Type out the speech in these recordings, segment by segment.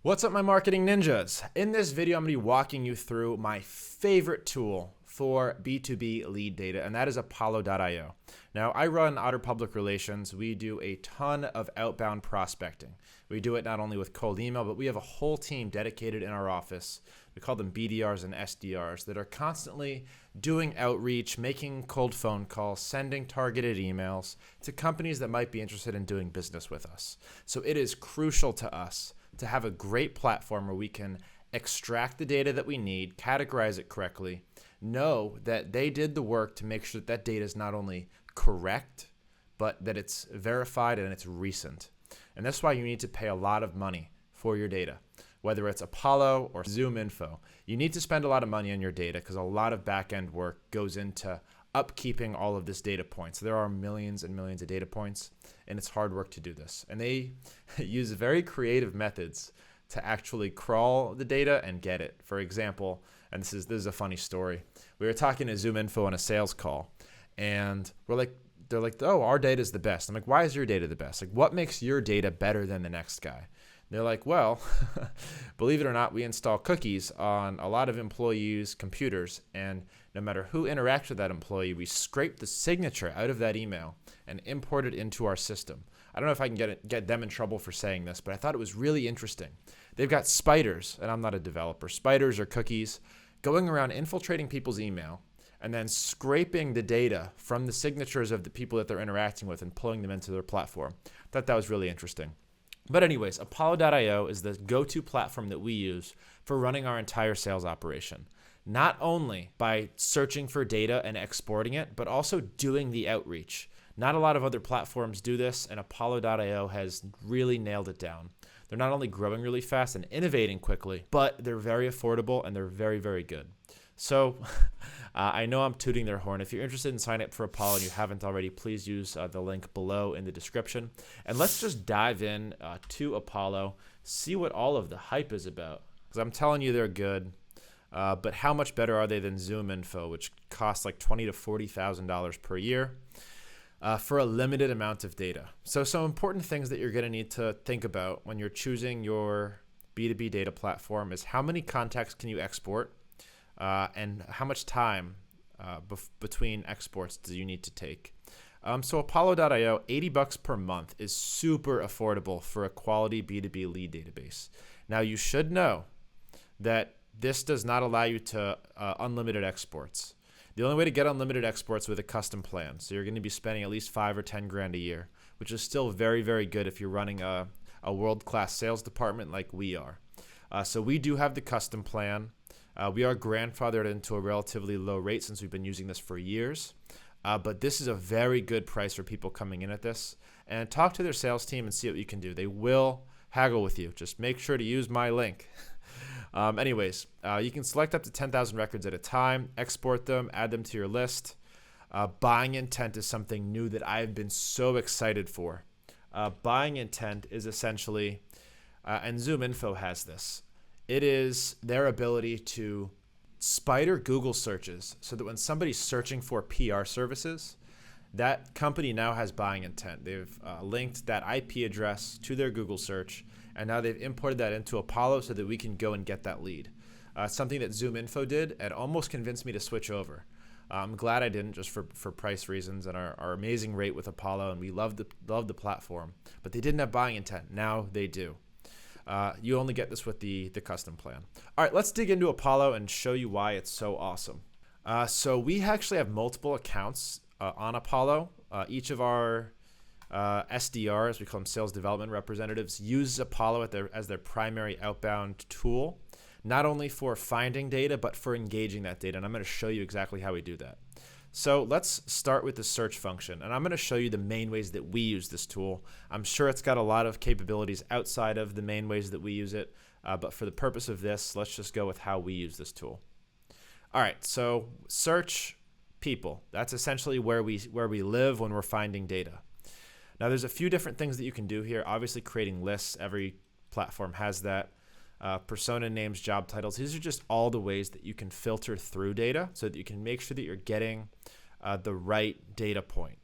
What's up, my marketing ninjas? In this video, I'm going to be walking you through my favorite tool for B2B lead data, and that is Apollo.io. Now, I run Otter Public Relations. We do a ton of outbound prospecting. We do it not only with cold email, but we have a whole team dedicated in our office. We call them BDRs and SDRs that are constantly doing outreach, making cold phone calls, sending targeted emails to companies that might be interested in doing business with us. So it is crucial to us to have a great platform where we can extract the data that we need, categorize it correctly, know that they did the work to make sure that that data is not only correct, but that it's verified and it's recent. And that's why you need to pay a lot of money for your data, whether it's Apollo or ZoomInfo. You need to spend a lot of money on your data because a lot of back-end work goes into upkeeping all of this data points. There are millions and millions of data points, and it's hard work to do this. And they use very creative methods to actually crawl the data and get it. For example, and this is a funny story. We were talking to ZoomInfo on a sales call, and they're like, oh, our data is the best. I'm like, why is your data the best? Like, what makes your data better than the next guy? They're like, well, believe it or not, we install cookies on a lot of employees' computers, and no matter who interacts with that employee, we scrape the signature out of that email and import it into our system. I don't know if I can get them in trouble for saying this, but I thought it was really interesting. They've got spiders, and I'm not a developer. Spiders or cookies going around infiltrating people's email and then scraping the data from the signatures of the people that they're interacting with and pulling them into their platform. I thought that was really interesting. But anyways, Apollo.io is the go-to platform that we use for running our entire sales operation. Not only by searching for data and exporting it, but also doing the outreach. Not a lot of other platforms do this, and Apollo.io has really nailed it down. They're not only growing really fast and innovating quickly, but they're very affordable and they're very, very good. So I know I'm tooting their horn. If you're interested in signing up for Apollo and you haven't already, please use the link below in the description. And let's just dive in to Apollo, see what all of the hype is about. Because I'm telling you they're good, but how much better are they than ZoomInfo, which costs like $20,000 to $40,000 per year for a limited amount of data. So some important things that you're going to need to think about when you're choosing your B2B data platform is how many contacts can you export? And how much time between exports do you need to take? So Apollo.io, $80 per month is super affordable for a quality B2B lead database. Now you should know that this does not allow you to unlimited exports. The only way to get unlimited exports with a custom plan. So you're going to be spending at least $5 or $10 grand a year, which is still very, very good if you're running a world-class sales department like we are. So we do have the custom plan. We are grandfathered into a relatively low rate since we've been using this for years. But this is a very good price for people coming in at this. And talk to their sales team and see what you can do. They will haggle with you. Just make sure to use my link. Anyways, you can select up to 10,000 records at a time, export them, add them to your list. Buying intent is something new that I've been so excited for. Buying intent is essentially, and ZoomInfo has this, it is their ability to spider Google searches so that when somebody's searching for PR services, that company now has buying intent. They've linked that IP address to their Google search, and now they've imported that into Apollo so that we can go and get that lead. Something that ZoomInfo did and almost convinced me to switch over. I'm glad I didn't, just for price reasons and our amazing rate with Apollo, and we love the platform. But they didn't have buying intent. Now they do. You only get this with the custom plan. All right, let's dig into Apollo and show you why it's so awesome. So we actually have multiple accounts on Apollo. Each of our SDRs, we call them sales development representatives, use Apollo as their primary outbound tool, not only for finding data, but for engaging that data. And I'm going to show you exactly how we do that. So let's start with the search function, and I'm going to show you the main ways that we use this tool. I'm sure it's got a lot of capabilities outside of the main ways that we use it, but for the purpose of this, let's just go with how we use this tool. All right, so search people. That's essentially where we live when we're finding data. Now there's a few different things that you can do here. Obviously creating lists, every platform has that. Persona names, job titles. These are just all the ways that you can filter through data so that you can make sure that you're getting the right data point.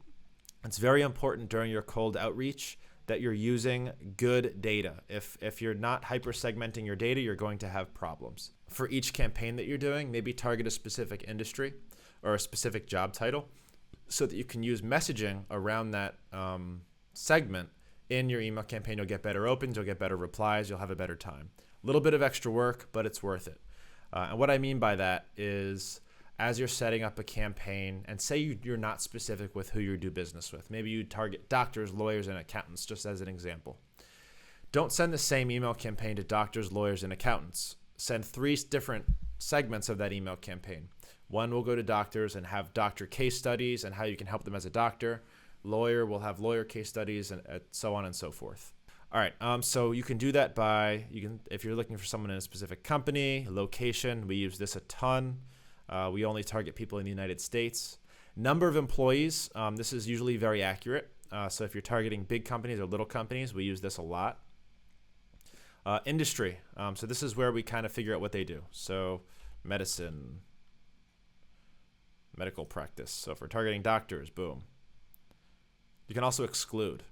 It's very important during your cold outreach that you're using good data. If you're not hyper segmenting your data, you're going to have problems. For each campaign that you're doing, maybe target a specific industry or a specific job title so that you can use messaging around that segment in your email campaign. You'll get better opens, you'll get better replies, you'll have a better time. A little bit of extra work, but it's worth it. And what I mean by that is, as you're setting up a campaign, and say you're not specific with who you do business with. Maybe you target doctors, lawyers, and accountants, just as an example. Don't send the same email campaign to doctors, lawyers, and accountants. Send 3 different segments of that email campaign. One will go to doctors and have doctor case studies and how you can help them as a doctor. Lawyer will have lawyer case studies, and so on and so forth. All right, so you can do that by, if you're looking for someone in a specific company, location, we use this a ton. We only target people in the United States. Number of employees, this is usually very accurate. So if you're targeting big companies or little companies, we use this a lot. Industry, so this is where we kind of figure out what they do. So medicine, medical practice. So if we're targeting doctors, boom. You can also exclude.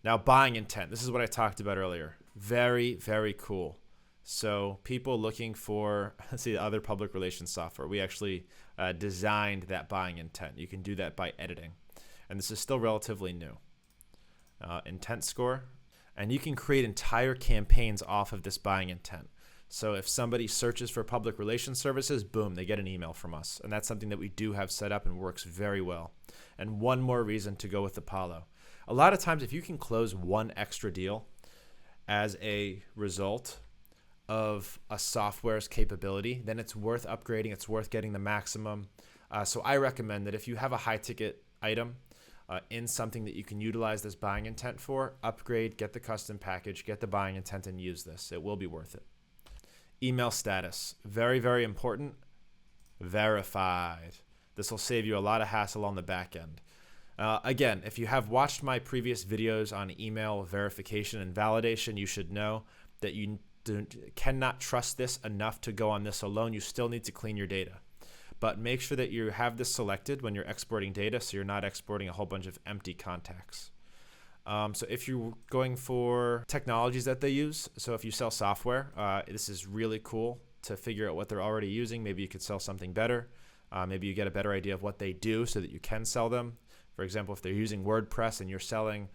Now, buying intent. This is what I talked about earlier. Very, very cool. So people looking for, let's see, other public relations software. We actually designed that buying intent. You can do that by editing. And this is still relatively new. Intent score. And you can create entire campaigns off of this buying intent. So if somebody searches for public relations services, boom, they get an email from us. And that's something that we do have set up and works very well. And one more reason to go with Apollo. A lot of times, if you can close one extra deal as a result of a software's capability, then it's worth upgrading. It's worth getting the maximum. So I recommend that if you have a high ticket item in something that you can utilize this buying intent for, upgrade, get the custom package, get the buying intent, and use this. It will be worth it. Email status, very, very important. Verified. This will save you a lot of hassle on the back end. Again, if you have watched my previous videos on email verification and validation, you should know that you cannot trust this enough to go on this alone. You still need to clean your data. But make sure that you have this selected when you're exporting data so you're not exporting a whole bunch of empty contacts. So if you're going for technologies that they use, so if you sell software, this is really cool to figure out what they're already using. Maybe you could sell something better. Maybe you get a better idea of what they do so that you can sell them. For example, if they're using WordPress and you're selling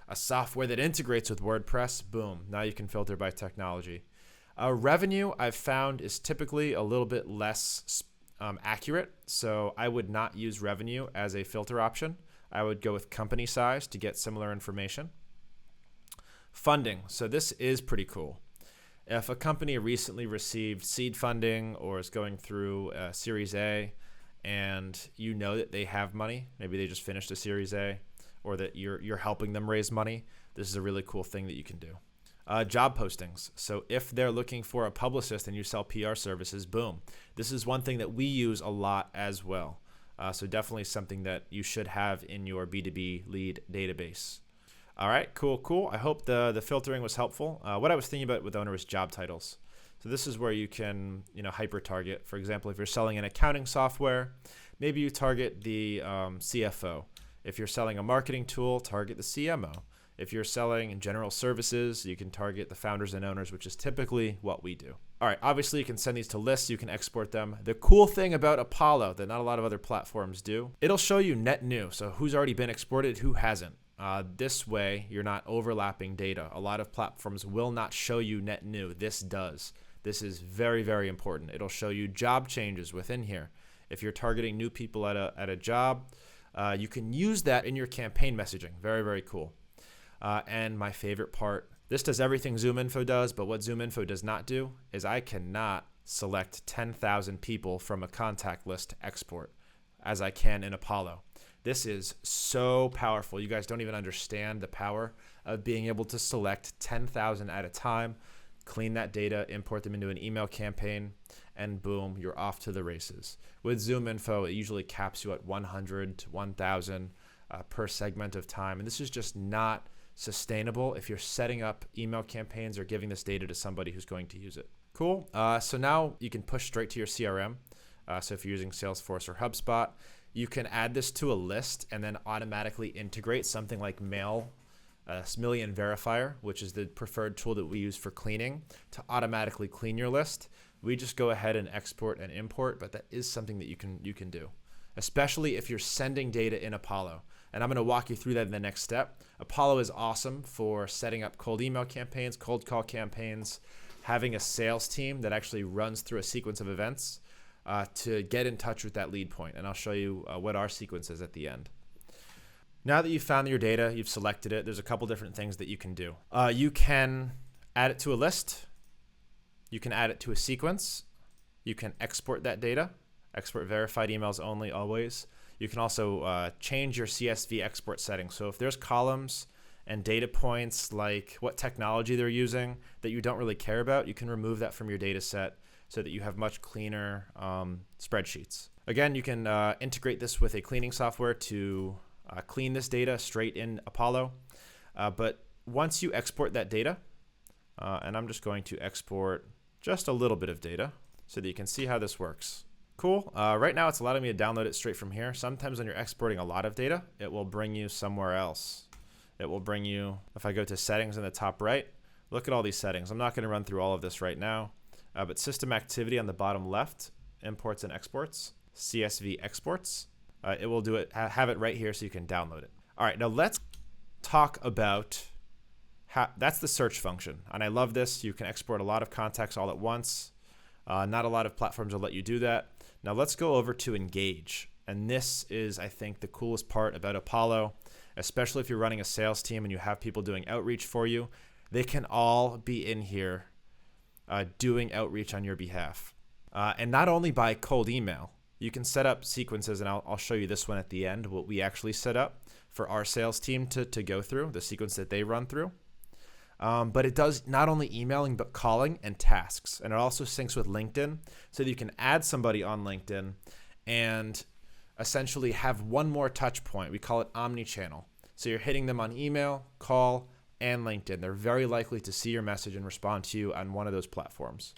a software that integrates with WordPress, boom, now you can filter by technology. Revenue, I've found, is typically a little bit less accurate, so I would not use revenue as a filter option. I would go with company size to get similar information. Funding, so this is pretty cool. If a company recently received seed funding or is going through a Series A, and you know that they have money, maybe they just finished a Series A, or that you're helping them raise money, this is a really cool thing that you can do. Job postings. So if they're looking for a publicist and you sell PR services, boom. This is one thing that we use a lot as well. So definitely something that you should have in your B2B lead database. All right, cool. I hope the filtering was helpful. What I was thinking about with owner is job titles. So this is where you can, hyper target. For example, if you're selling an accounting software, maybe you target the CFO. If you're selling a marketing tool, target the CMO. If you're selling general services, you can target the founders and owners, which is typically what we do. All right, obviously you can send these to lists, you can export them. The cool thing about Apollo that not a lot of other platforms do, it'll show you net new. So who's already been exported, who hasn't. This way, you're not overlapping data. A lot of platforms will not show you net new. This does. This is very, very important. It'll show you job changes within here. If you're targeting new people at a job, you can use that in your campaign messaging. Very, very cool. And my favorite part, this does everything ZoomInfo does, but what ZoomInfo does not do is I cannot select 10,000 people from a contact list to export as I can in Apollo. This is so powerful. You guys don't even understand the power of being able to select 10,000 at a time, clean that data, import them into an email campaign, and boom, you're off to the races. With ZoomInfo, it usually caps you at 100 to 1,000 per segment of time, and this is just not sustainable if you're setting up email campaigns or giving this data to somebody who's going to use it. Cool. So now you can push straight to your CRM. So if you're using Salesforce or HubSpot, you can add this to a list and then automatically integrate something like mail Million Verifier, which is the preferred tool that we use for cleaning to automatically clean your list. We just go ahead and export and import, but that is something that you can do, especially if you're sending data in Apollo. And I'm going to walk you through that in the next step. Apollo is awesome for setting up cold email campaigns, cold call campaigns, having a sales team that actually runs through a sequence of events to get in touch with that lead point. And I'll show you what our sequence is at the end. Now that you've found your data, you've selected it, there's a couple different things that you can do. You can add it to a list. You can add it to a sequence. You can export that data, export verified emails only, always. You can also change your CSV export settings. So if there's columns and data points like what technology they're using that you don't really care about, you can remove that from your data set so that you have much cleaner spreadsheets. Again, you can integrate this with a cleaning software to clean this data straight in Apollo. But once you export that data, and I'm just going to export just a little bit of data so that you can see how this works. Cool. Right now it's allowing me to download it straight from here. Sometimes when you're exporting a lot of data, it will bring you somewhere else. It will bring you, if I go to settings in the top right, look at all these settings. I'm not going to run through all of this right now, but system activity on the bottom left, imports and exports, CSV exports. It will do it, have it right here so you can download it. All right, now let's talk about that's the search function. And I love this. You can export a lot of contacts all at once. Not a lot of platforms will let you do that. Now let's go over to Engage. And this is, I think, the coolest part about Apollo, especially if you're running a sales team and you have people doing outreach for you. They can all be in here doing outreach on your behalf. And not only by cold email. You can set up sequences, and I'll show you this one at the end, what we actually set up for our sales team to go through, the sequence that they run through. But it does not only emailing, but calling and tasks. And it also syncs with LinkedIn so that you can add somebody on LinkedIn and essentially have one more touch point. We call it omni-channel. So you're hitting them on email, call, and LinkedIn. They're very likely to see your message and respond to you on one of those platforms.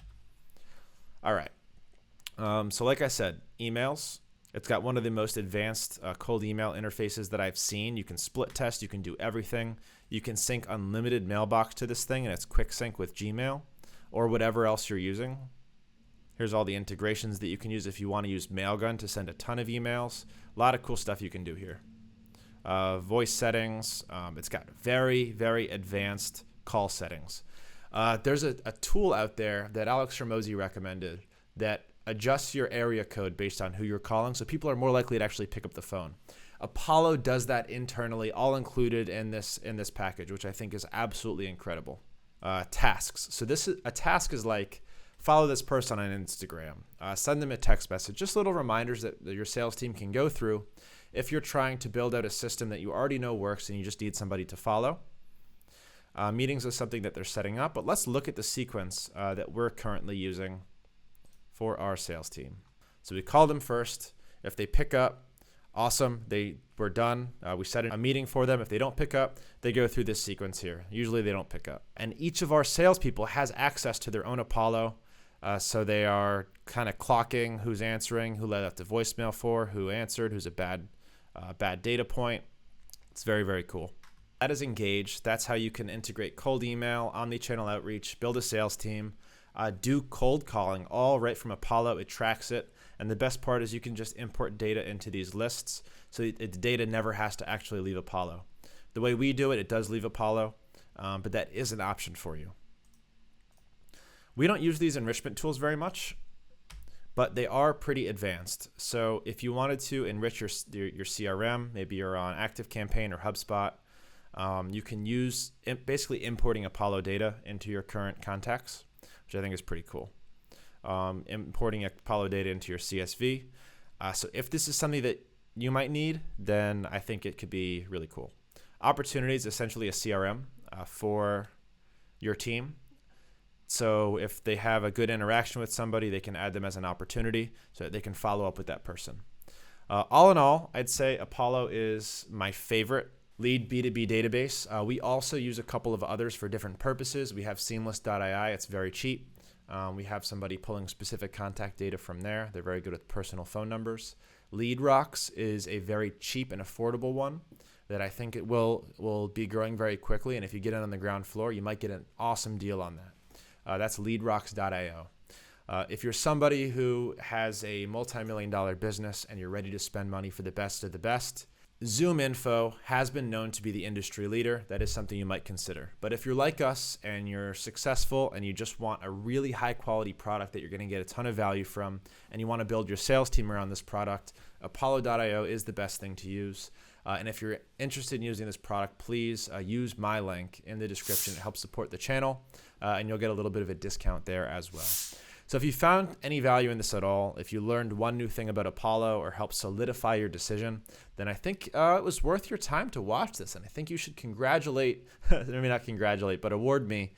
All right. So like I said, emails. It's got one of the most advanced cold email interfaces that I've seen. You can split test. You can do everything. You can sync unlimited mailbox to this thing, and it's quick sync with Gmail or whatever else you're using. Here's all the integrations that you can use if you want to use Mailgun to send a ton of emails. A lot of cool stuff you can do here. Voice settings. It's got very, very advanced call settings. There's a tool out there that Alex Hormozi recommended that adjusts your area code based on who you're calling, so people are more likely to actually pick up the phone. Apollo does that internally, all included in this package, which I think is absolutely incredible. Tasks. So a task is like, follow this person on Instagram, send them a text message, just little reminders that your sales team can go through if you're trying to build out a system that you already know works and you just need somebody to follow. Meetings is something that they're setting up, but let's look at the sequence that we're currently using for our sales team. So we call them first. If they pick up, awesome, we're done. We set a meeting for them. If they don't pick up, they go through this sequence here. Usually they don't pick up. And each of our salespeople has access to their own Apollo. So they are kind of clocking who's answering, who left a voicemail for, who answered, who's a bad data point. It's very, very cool. That is Engage. That's how you can integrate cold email, omni-channel outreach, build a sales team, do cold calling, all right from Apollo. It tracks it. And the best part is you can just import data into these lists so the data never has to actually leave Apollo. The way we do it, it does leave Apollo, but that is an option for you. We don't use these enrichment tools very much, but they are pretty advanced. So if you wanted to enrich your CRM, maybe you're on ActiveCampaign or HubSpot, you can use basically importing Apollo data into your current contacts, which I think is pretty cool. Importing Apollo data into your CSV. So if this is something that you might need, then I think it could be really cool. Opportunities, essentially a CRM for your team. So if they have a good interaction with somebody, they can add them as an opportunity so that they can follow up with that person. All in all, I'd say Apollo is my favorite lead B2B database. We also use a couple of others for different purposes. We have Seamless.ai. It's very cheap. We have somebody pulling specific contact data from there. They're very good with personal phone numbers. LeadRocks is a very cheap and affordable one. that I think it will be growing very quickly. And if you get in on the ground floor, you might get an awesome deal on that. That's leadrocks.io. If you're somebody who has a multi-million-dollar business and you're ready to spend money for the best of the best, ZoomInfo has been known to be the industry leader. That is something you might consider. But if you're like us and you're successful and you just want a really high-quality product that you're going to get a ton of value from, and you want to build your sales team around this product, Apollo.io is the best thing to use. And if you're interested in using this product, please use my link in the description. It helps support the channel, and you'll get a little bit of a discount there as well. So if you found any value in this at all, if you learned one new thing about Apollo or helped solidify your decision, then I think it was worth your time to watch this. And I think you should congratulate, maybe not congratulate, but award me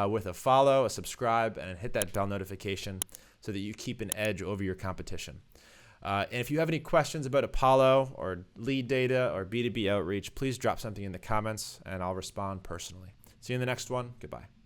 with a follow, a subscribe, and hit that bell notification so that you keep an edge over your competition. And if you have any questions about Apollo or lead data or B2B outreach, please drop something in the comments and I'll respond personally. See you in the next one. Goodbye.